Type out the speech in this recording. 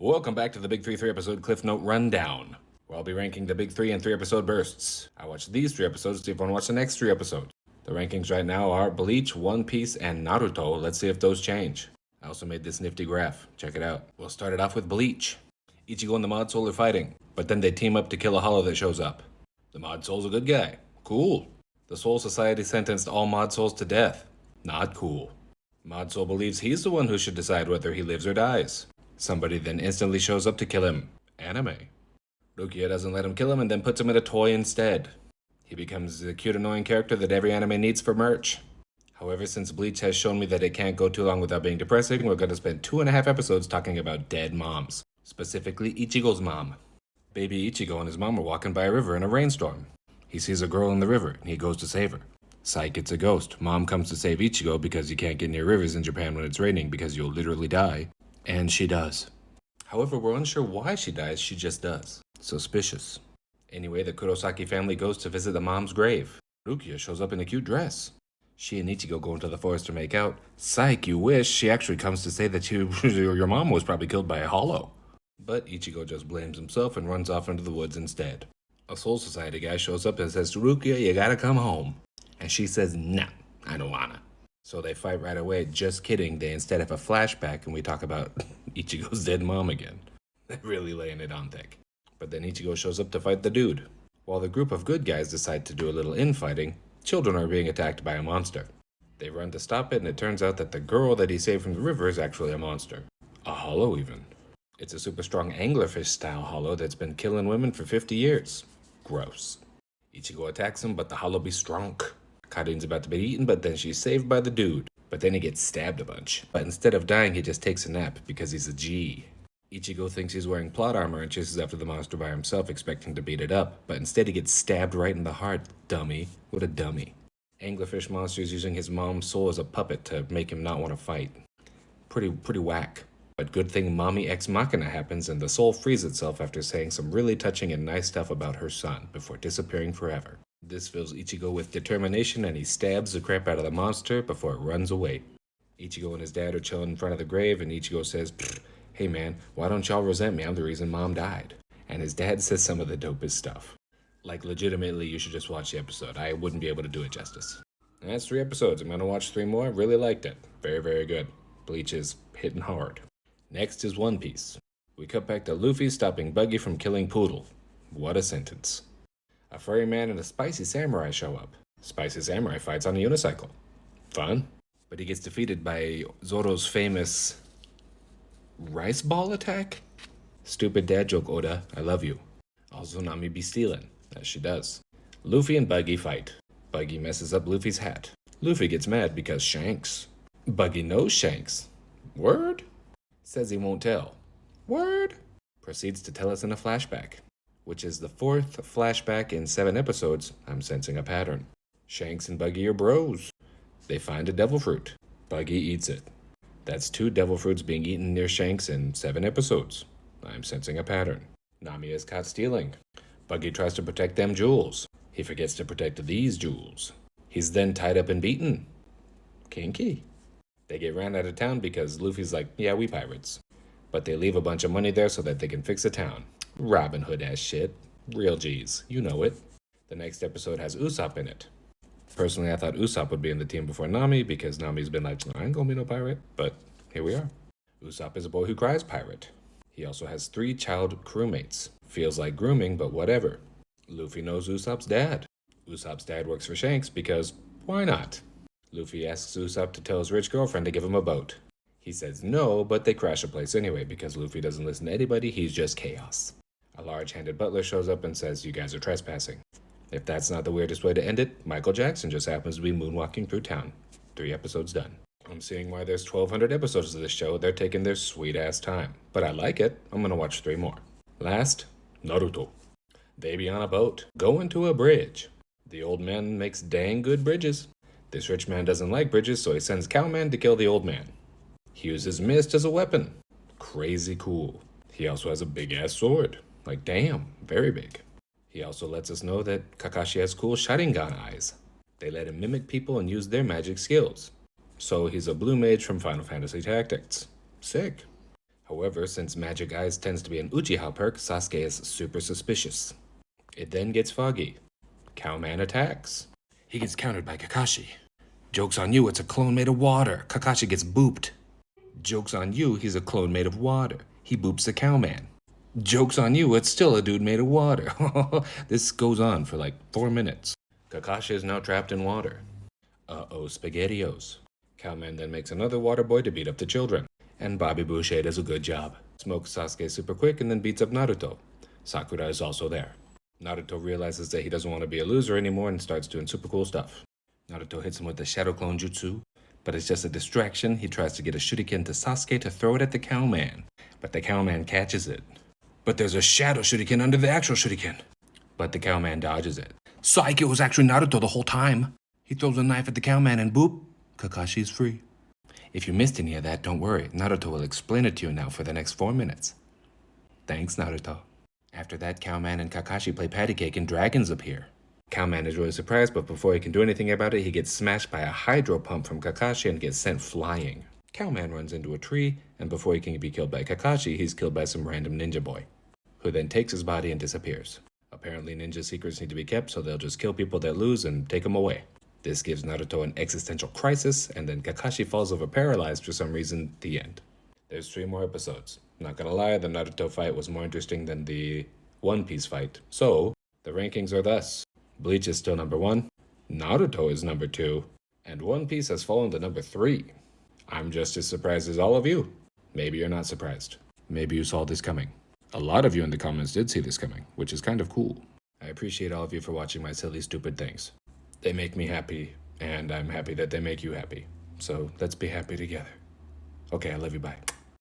Welcome back to the Big 3 episode Cliff Note Rundown, where I'll be ranking the Big 3 in 3 episode bursts. I watched these 3 episodes to see if I want to watch the next 3 episodes. The rankings right now are Bleach, One Piece, and Naruto. Let's see if those change. I also made this nifty graph. Check it out. We'll start it off with Bleach. Ichigo and the Mod Soul are fighting, but then they team up to kill a hollow that shows up. The Mod Soul's a good guy. Cool. The Soul Society sentenced all Mod Souls to death. Not cool. Mod Soul believes he's the one who should decide whether he lives or dies. Somebody then instantly shows up to kill him. Anime. Rukia doesn't let him kill him and then puts him in a toy instead. He becomes the cute annoying character that every anime needs for merch. However, since Bleach has shown me that it can't go too long without being depressing, we're going to spend 2.5 episodes talking about dead moms. Specifically, Ichigo's mom. Baby Ichigo and his mom are walking by a river in a rainstorm. He sees a girl in the river and he goes to save her. Psych, it's a ghost. Mom comes to save Ichigo because you can't get near rivers in Japan when it's raining because you'll literally die. And she does. However, we're unsure why she dies, she just does. Suspicious. Anyway, the Kurosaki family goes to visit the mom's grave. Rukia shows up in a cute dress. She and Ichigo go into the forest to make out. Psych, you wish. She actually comes to say that your mom was probably killed by a hollow. But Ichigo just blames himself and runs off into the woods instead. A Soul Society guy shows up and says to Rukia, you gotta come home. And she says, nah, I don't wanna. So they fight right away. Just kidding, they instead have a flashback and we talk about Ichigo's dead mom again. They're really laying it on thick. But then Ichigo shows up to fight the dude. While the group of good guys decide to do a little infighting, children are being attacked by a monster. They run to stop it and it turns out that the girl that he saved from the river is actually a monster. A hollow even. It's a super strong anglerfish style hollow that's been killing women for 50 years. Gross. Ichigo attacks him but the hollow be strong. Karin's about to be eaten, but then she's saved by the dude. But then he gets stabbed a bunch. But instead of dying, he just takes a nap because he's a G. Ichigo thinks he's wearing plot armor and chases after the monster by himself, expecting to beat it up. But instead he gets stabbed right in the heart. Dummy. What a dummy. Anglerfish monster is using his mom's soul as a puppet to make him not want to fight. Pretty whack. But good thing Mommy Ex Machina happens and the soul frees itself after saying some really touching and nice stuff about her son before disappearing forever. This fills Ichigo with determination and he stabs the crap out of the monster before it runs away. Ichigo and his dad are chilling in front of the grave and Ichigo says, hey man, why don't y'all resent me? I'm the reason mom died. And his dad says some of the dopest stuff. Like legitimately, you should just watch the episode. I wouldn't be able to do it justice. And that's 3 episodes. I'm going to watch 3 more. Really liked it. Very good. Bleach is hitting hard. Next is One Piece. We cut back to Luffy stopping Buggy from killing Poodle. What a sentence. A furry man and a spicy samurai show up. Spicy samurai fights on a unicycle. Fun. But he gets defeated by Zoro's famous rice ball attack? Stupid dad joke, Oda. I love you. Also, Nami be stealing. As she does. Luffy and Buggy fight. Buggy messes up Luffy's hat. Luffy gets mad because Shanks. Buggy knows Shanks. Word? Says he won't tell. Word? Proceeds to tell us in a flashback. Which is the 4th flashback in 7 episodes. I'm sensing a pattern. Shanks and Buggy are bros. They find a devil fruit. Buggy eats it. That's 2 devil fruits being eaten near Shanks in 7 episodes. I'm sensing a pattern. Nami is caught stealing. Buggy tries to protect them jewels. He forgets to protect these jewels. He's then tied up and beaten. Kinky. They get ran out of town because Luffy's like, yeah, we pirates. But they leave a bunch of money there so that they can fix the town. Robin Hood ass shit. Real G's. You know it. The next episode has Usopp in it. Personally, I thought Usopp would be in the team before Nami because Nami's been like, I ain't gonna be no pirate. But here we are. Usopp is a boy who cries pirate. He also has 3 child crewmates. Feels like grooming, but whatever. Luffy knows Usopp's dad. Usopp's dad works for Shanks because why not? Luffy asks Usopp to tell his rich girlfriend to give him a boat. He says no, but they crash a place anyway because Luffy doesn't listen to anybody, he's just chaos. A large-handed butler shows up and says, you guys are trespassing. If that's not the weirdest way to end it, Michael Jackson just happens to be moonwalking through town. 3 episodes done. I'm seeing why there's 1,200 episodes of this show. They're taking their sweet-ass time. But I like it. I'm gonna watch 3 more. Last, Naruto. They be on a boat, going to a bridge. The old man makes dang good bridges. This rich man doesn't like bridges, so he sends Cowman to kill the old man. He uses mist as a weapon. Crazy cool. He also has a big-ass sword. Like, damn, very big. He also lets us know that Kakashi has cool Sharingan eyes. They let him mimic people and use their magic skills. So he's a blue mage from Final Fantasy Tactics. Sick. However, since Magic Eyes tends to be an Uchiha perk, Sasuke is super suspicious. It then gets foggy. Cowman attacks. He gets countered by Kakashi. Joke's on you, it's a clone made of water. Kakashi gets booped. Joke's on you, he's a clone made of water. He boops the Cowman. Joke's on you, it's still a dude made of water. This goes on for like 4 minutes. Kakashi is now trapped in water. Uh-oh, SpaghettiOs. Cowman then makes another water boy to beat up the children. And Bobby Boucher does a good job. Smokes Sasuke super quick and then beats up Naruto. Sakura is also there. Naruto realizes that he doesn't want to be a loser anymore and starts doing super cool stuff. Naruto hits him with the Shadow Clone Jutsu, but it's just a distraction. He tries to get a shuriken to Sasuke to throw it at the Cowman, but the Cowman catches it. But there's a Shadow Shuriken under the actual shuriken. But the Cowman dodges it. Psych, it was actually Naruto the whole time. He throws a knife at the Cowman and boop, Kakashi's free. If you missed any of that, don't worry. Naruto will explain it to you now for the next 4 minutes. Thanks, Naruto. After that, Cowman and Kakashi play patty cake and dragons appear. Cowman is really surprised, but before he can do anything about it, he gets smashed by a hydro pump from Kakashi and gets sent flying. Cowman runs into a tree, and before he can be killed by Kakashi, he's killed by some random ninja boy, who then takes his body and disappears. Apparently ninja secrets need to be kept, so they'll just kill people that lose and take them away. This gives Naruto an existential crisis, and then Kakashi falls over paralyzed for some reason. The end. There's 3 more episodes. Not gonna lie, the Naruto fight was more interesting than the One Piece fight. So, the rankings are thus. Bleach is still number 1, Naruto is number 2, and One Piece has fallen to number 3. I'm just as surprised as all of you. Maybe you're not surprised. Maybe you saw this coming. A lot of you in the comments did see this coming, which is kind of cool. I appreciate all of you for watching my silly, stupid things. They make me happy, and I'm happy that they make you happy. So let's be happy together. Okay, I love you, bye.